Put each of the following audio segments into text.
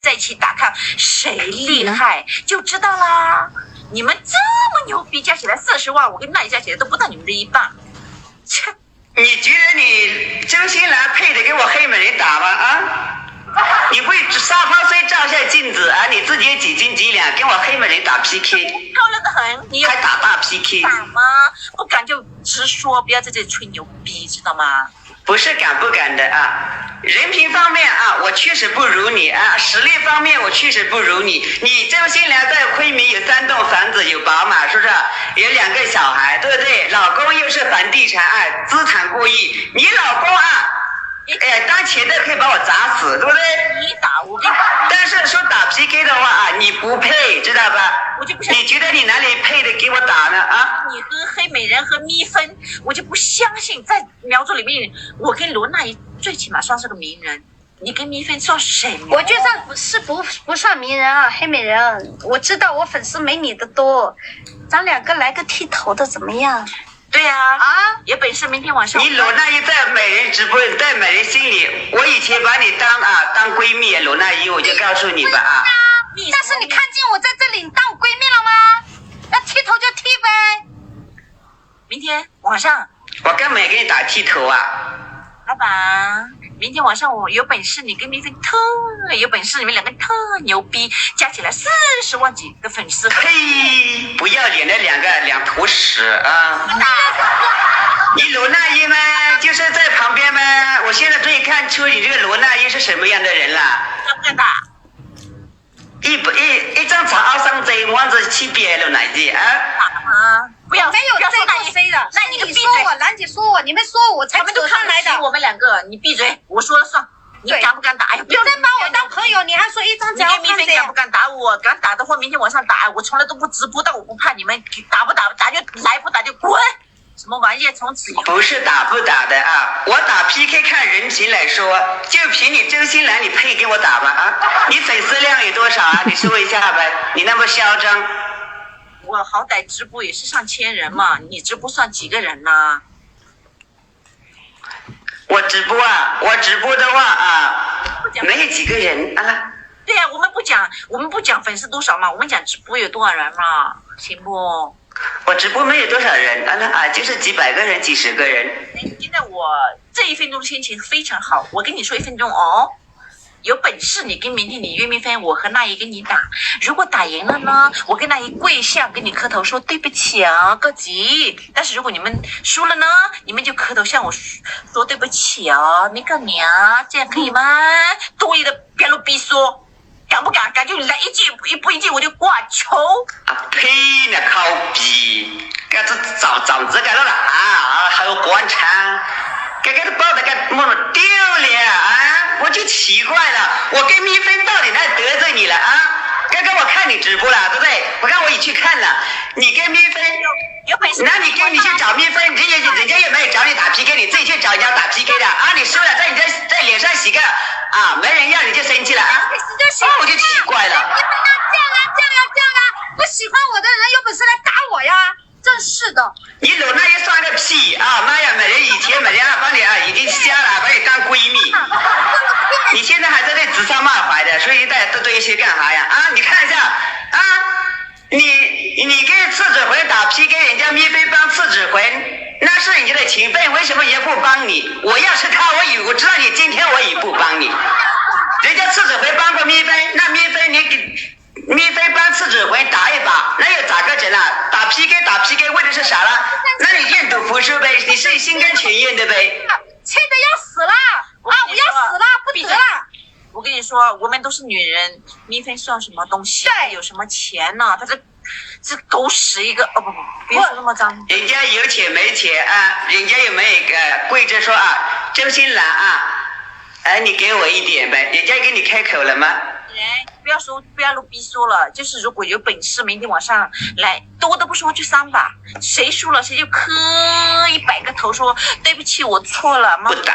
在一起打看谁厉害就知道啦。你们这么牛逼，加起来40万，我跟那一加起来都不到你们的一半。切！你觉得你周新兰配得给我黑美人打吗？啊？你会沙发睡照下镜子啊？你自己也几斤几两，跟我黑美人打 PK， 漂亮的很，你还打大 PK？ 敢吗？不敢就直说，不要在这里吹牛逼，知道吗？不是敢不敢的啊，人品方面啊，我确实不如你啊，实力方面我确实不如你。你周新良在昆明有3栋房子，有宝马，是不是？有2个小孩，对不对？老公又是房地产啊，资产过亿。你老公啊，当前的可以把我砸死，对不对？你打我跟你打，但是说打 PK 的话啊，你不配，知道吧？我就不相信。你觉得你哪里配的给我打呢？啊？你和黑美人和蜜蜂，我就不相信在苗族里面，我跟罗娜姨最起码算是个名人，你跟蜜蜂算谁？我就算不算名人啊，黑美人，我知道我粉丝没你的多，咱2个来个剃头的怎么样？对啊，啊，有本事明天晚上你罗娜姨在美人直播，在美人心里，我以前把你当闺蜜，罗娜姨，我就告诉你吧啊。但是你看见我在这里，你当我闺蜜了吗？要剃头就剃呗。明天晚上我干嘛要给你打剃头啊？老板，明天晚上我有本事，你跟蜜蜂特有本事，你们2个特牛逼，加起来40万几个粉丝。嘿，不要脸的2坨屎啊！你罗娜姨吗？就是在旁边吗？我现在终于看出你这个罗娜姨是什么样的人了。敢不敢打？一张床凹上贼，王子去别了哪句啊？打吗？不要，没有这个谁的，那你说我，兰姐说我，你们说我才他们都看来的。我们2个，你闭嘴，我说了算。你敢不敢打？哎呀，不要再把我当朋友，你还说一张脚你跟蜜蜂敢不敢打我？敢打的话，明天晚上打。我从来都不直播，但我不怕你们打不打，打就来，不打就滚。什么玩意？从此以后不是打不打的啊，我打 PK 看人品来说，就凭你周新兰，你配给我打吗？啊，你粉丝量有多少啊？你说一下呗，你那么嚣张。我好歹直播也是上千人嘛，你直播算几个人呢？我直播的话啊，没有几个人啊。对呀，我们不讲粉丝多少嘛，我们讲直播有多少人嘛，行不？我直播没有多少人啊，就是几百个人、几十个人。现在我这1分钟的心情非常好，我跟你说1分钟哦。有本事你跟明天你约蜜蜂，我和那一跟你打。如果打赢了呢，我跟那一跪下跟你磕头说对不起啊，哥吉。但是如果你们输了呢，你们就磕头向我说对不起啊，你个娘，这样可以吗？多余的别啰逼说。敢不敢？敢就来一句，一不一句我就挂球。啊呸！那靠逼，这长子干了啊，还有官场，这报的干么丢脸啊！我就奇怪了，我跟蜜蜂到底哪得罪你了啊？刚刚我看你直播了，对不对？我看我也去看了，你跟蜜蜂有本事，那你去找蜜蜂，人家也没有找你打 PK， 你自己去找人家打 PK 的啊！你输了，在脸上洗个啊，没人要你就生气了啊！我就奇怪了。这样啊！不喜欢我的人有本事来打我呀！真是的。你搂那一算个屁啊！妈呀，美人以前把你啊已经瞎了，把你当闺蜜。你现在还在那指桑骂槐的，所以大家都对一些干啥呀？啊，你看一下啊，你跟次指魂打 PK， 人家蜜蜂帮次指魂，那是人家的情分，为什么也不帮你？我要是他，我知道你今天我也不帮你。人家次指魂帮过蜜蜂，那蜜蜂帮次指魂打一把，那又咋个整啊？打 PK 为的是啥了？那你愿赌服输呗，你是心甘情愿的呗。气得要死了啊！我要死了，不得了！我跟你说，我们都是女人，蜜蜂算什么东西？有什么钱呢？他这狗屎一个！哦不，别说那么脏。人家有钱没钱啊？人家有没有跪着说啊，周新兰啊，你给我一点呗？人家给你开口了吗？不要啰逼说了，就是如果有本事，明天晚上来，多的不说就3把，谁输了谁就磕100个头说对不起，我错了。不打，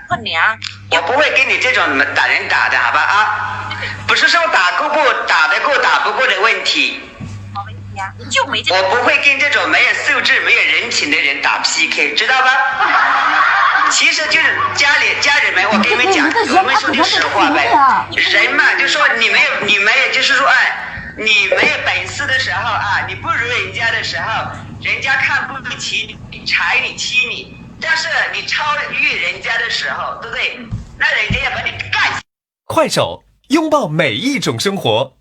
不娘，我不会跟你这种打人打的，好吧啊？不是说打得过打不过的问题。好问题啊，你就没这。我不会跟这种没有素质、没有人情的人打 PK， 知道吧？其实就是家人们，我跟你们讲，我们说句实话呗，人嘛，就说你没有，就是说，你没有本事的时候啊，你不如人家的时候，人家看不起你，踩你，欺你，但是你超越人家的时候，对不对？那人家要把你干死。快手，拥抱每一种生活。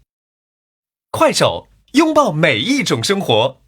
快手，拥抱每一种生活。